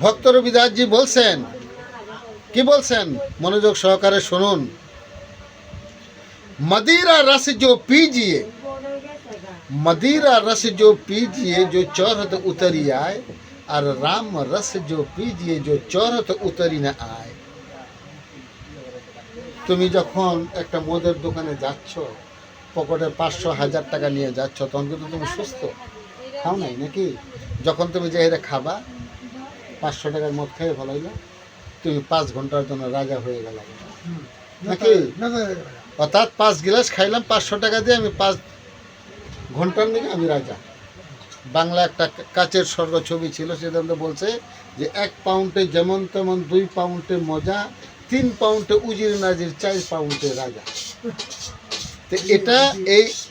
ভক্ত রবিদাসজি বলছেন, কি বলছেন মনোযোগ সহকারে শুনুন। मदिरा रस जो पीजिए, मदिरा रस जो पीजिए जो चौरत उतरी आए, और राम रस जो पीजिए जो चौरत उतरी ना आए। তুমি যখন একটা মদের দোকানে যাচ্ছ, পকেটে 500-1000 টাকা নিয়ে যাচ্ছ, তখন কিন্তু তুমি সুস্থ খাও নাই নাকি? যখন তুমি যে হেরে খাবা 500 টাকার মদ খেয়ে ফেলাইলে তুমি 5 ঘন্টার জন্য রাজা হয়ে গেল নাকি? অর্থাৎ 5 গ্লাস খাইলাম 500 টাকা দিয়ে, আমি 5 ঘন্টার দিকে আমি রাজা। বাংলা একটা কাচের স্বর্গ ছবি ছিল, সেটা বলছে যে 1 পাউন্ডে যেমন তেমন, 2 পাউন্ডে মজা, 3 পাউন্ডে উজির নাজির, 4 পাউন্ডে রাজা। তো এটা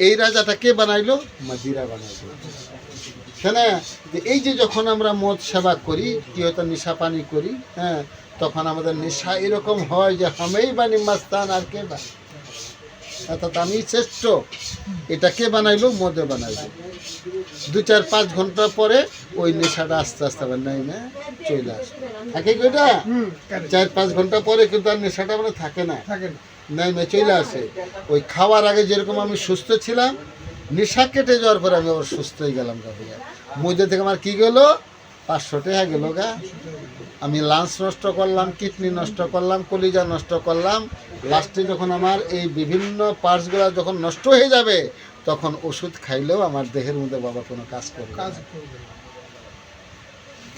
এই রাজাটা কে বানাইলো? মাদিরা বানাইলো। কেন? এই যে যখন আমরা মদ সেবা করি, কি হয়তো নেশা পানি করি, হ্যাঁ, তখন আমাদের নেশা এরকম হয় যে হামেই বানি মাস্তান, আর কে বা, অর্থাৎ আমি শ্রেষ্ঠ। এটা কে বানাইলো? মদে বানাইলো। 2-4-5 ঘন্টা পরে ওই নেশাটা আস্তে আস্তে আবার নাই না চলে আসে। থাকে কি ওইটা? 4-5 ঘন্টা পরে কিন্তু আর নেশাটা মানে থাকে না, নাই না চলে আসে। ওই খাওয়ার আগে যেরকম আমি সুস্থ ছিলাম, নেশা কেটে যাওয়ার পরে আমি আবার সুস্থ হয়ে গেলাম। মধ্যে থেকে আমার কি গেল? 500 টাকা গেল গা। আমি লাঞ্চ নষ্ট করলাম, কিডনি নষ্ট করলাম, কলিজা নষ্ট করলাম। লাস্টে যখন আমার এই বিভিন্ন পার্টসগুলো যখন নষ্ট হয়ে যাবে, তখন ওষুধ খাইলেও আমার দেহের মধ্যে বাবা কোনো কাজ করবে না।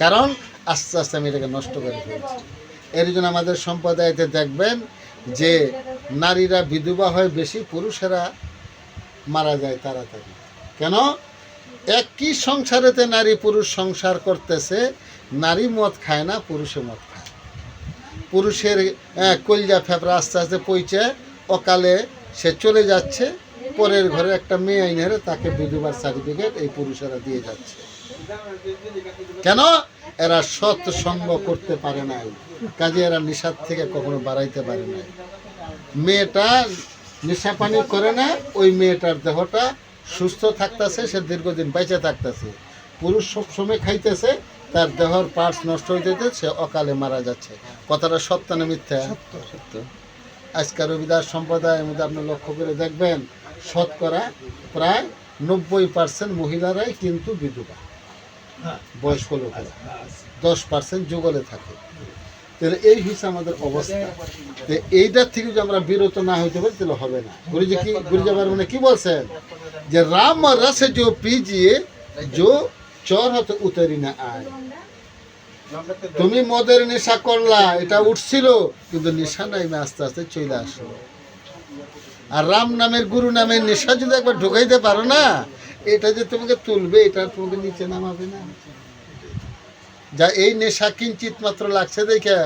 কারণ আস্তে আস্তে আমি এটাকে নষ্ট করে ফেলছি। এর জন্য আমাদের সম্প্রদায়তে দেখবেন যে নারীরা বিধবা হয় বেশি, পুরুষেরা মারা যায় তাড়াতাড়ি। কেন? একই সংসারেতে নারী পুরুষ সংসার করতেছে, নারী মদ খায় না, পুরুষে মদ খায়। পুরুষের কলজা ফেফড়া আস্তে আস্তে পইচে অকালে সে চলে যাচ্ছে, পরের ঘরে একটা মেয়ে আইনে তাকে বিধবার সার্টিফিকেট এই পুরুষেরা দিয়ে যাচ্ছে। কেন? এরা সৎ সঙ্গ করতে পারে নাই, কাজে এরা নেশার থেকে কখনো বাড়াইতে পারে নাই। মেয়েটা নেশা পানি করে না, ওই মেয়েটার দেহটা সুস্থ থাকতেছে, সে দীর্ঘদিন বেঁচে থাকতেছে। পুরুষ সবসময় খাইতেছে, তার দেহর পার্টস নষ্ট হইতেছে, সে অকালে মারা যাচ্ছে। কথাটা সত্য না মিথ্যা? সত্য। আজকাল রবিদাস সম্প্রদায়ের মধ্যে আপনি লক্ষ্য করে দেখবেন, শতকরা প্রায় 90% মহিলারাই কিন্তু বিধবা, বয়স্ক লোকেরা, 10% যুগলে থাকে। তাহলে এই হচ্ছে আমাদের অবস্থা। তো এইটার থেকে যদি আমরা বিরত না হইতে পারি তাহলে হবে না। গুরুজি মানে কি বলছেন যে রাম রস जो पीजिए जो चौरत उतरी ना आए। তুমি মদের নেশা করলা, এটা উঠছিল, কিন্তু নেশা নাই আস্তে আস্তে চলে আসলো। আর রাম নামের গুরু নামের নেশা যদি একবার ঢোকাইতে পারো না, এটা যে তোমাকে তুলবে, এটা তোমাকে নিচে নামাবে না। যা এই নেশা কিঞ্চিত মাত্র লাগছে দেখে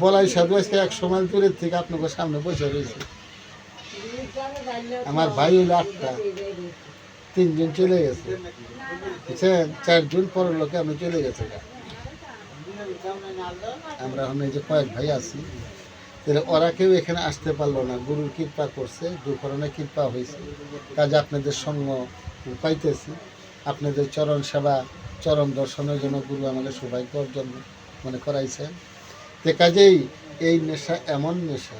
বলাই সাধু আজকে 100 মাইল দূরের থেকে আপনাকে সামনে বসে রয়েছে। আমার ভাই হইলো 8টা, 3 জন চলে গেছে, বুঝছেন? 4 জন পরের লোকে আমি চলে গেছে। আমরা এখন এই যে কয়েক ভাই আছি, তাহলে ওরা কেউ এখানে আসতে পারলো না। গুরুর কৃপা করছে, দুঃখরণের কৃপা হয়েছে, কাজে আপনাদের সঙ্গ পাইতেছি। আপনাদের চরণ সেবা, চরণ দর্শনের জন্য গুরু আমাকে সৌভাগ্য অর্জন মনে করাইছেন। তো কাজেই এই নেশা এমন নেশা,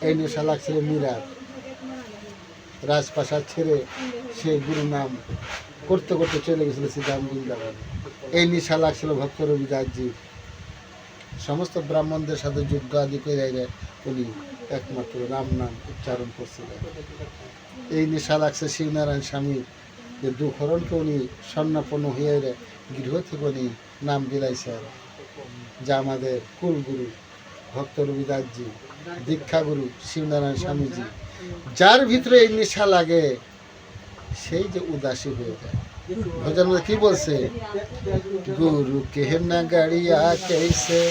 এই নেশা লাগছিল মীরার। রাজপ্রাসাদ ছেড়ে সে গুরু নাম করতে করতে চলে গেছিল শ্রীরাম বৃন্দাবন। এই নেশা লাগছিল ভক্ত রবিদাসজি। সমস্ত ব্রাহ্মণদের সাথে যুদ্ধ আদি করে উনি একমাত্র রাম নাম উচ্চারণ করছিলেন। এই নেশা লাগছে শিবনারায়ণ স্বামী, যে দুঃখরণকে উনি স্বর্ণাপন্ন হয়ে গৃহ থেকে উনি নাম দিলাইছেন, যা আমাদের কুলগুরু ভক্ত রবিদাসজি, দীক্ষাগুরু শিবনারায়ণ স্বামীজি। যার ভিতরে এই নেশা লাগে সেই যে উদাসী হয়ে যায়। ভজন কি বলছে? গুরু কে নগরিয়া कैसे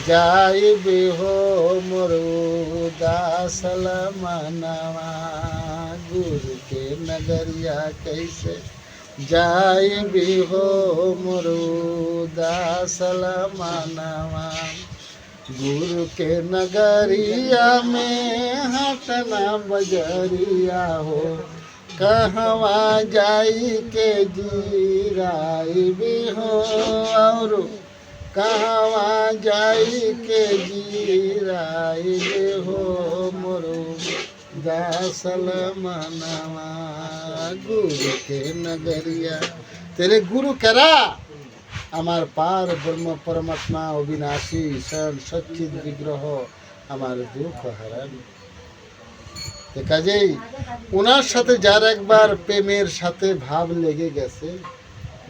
যাইবে হো মোর উদাসল মনवा। গুরু কে নগরিয়া कैसे যাইবে হো মোর উদাসল মনवा। गुरु के नगरिया में हटना बजरिया हो, कहवा जाई के जीराई भी हो, और कहवा जाई के गिराइले हो मोरो दासल मनवा गुरु के नगरिया। तेरे गुरु करा আমার পার ব্রহ্ম পরমাত্মা অবিনাশী ঈশ্বর সচ্চিদ বিগ্রহ আমার দুঃখ হারান। কাজেই ওনার সাথে যার একবার প্রেমের সাথে ভাব লেগে গেছে,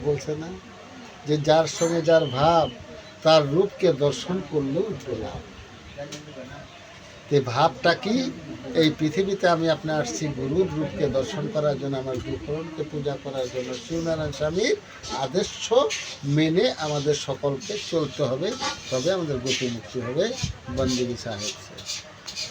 বলছে না যে যার সঙ্গে যার ভাব তার রূপকে দর্শন করলেও পেলাম। ভাবটা কি? এই পৃথিবীতে আমি আপনি আসছি গুরুর রূপকে দর্শন করার জন্য, আমার গুরুকে পূজা করার জন্য। শিবনারায়ণ স্বামীর আদেশ মেনে আমাদের সকলকে চলতে হবে, তবে আমাদের গতি মুক্তি হবে। বন্দেগী সাহেব।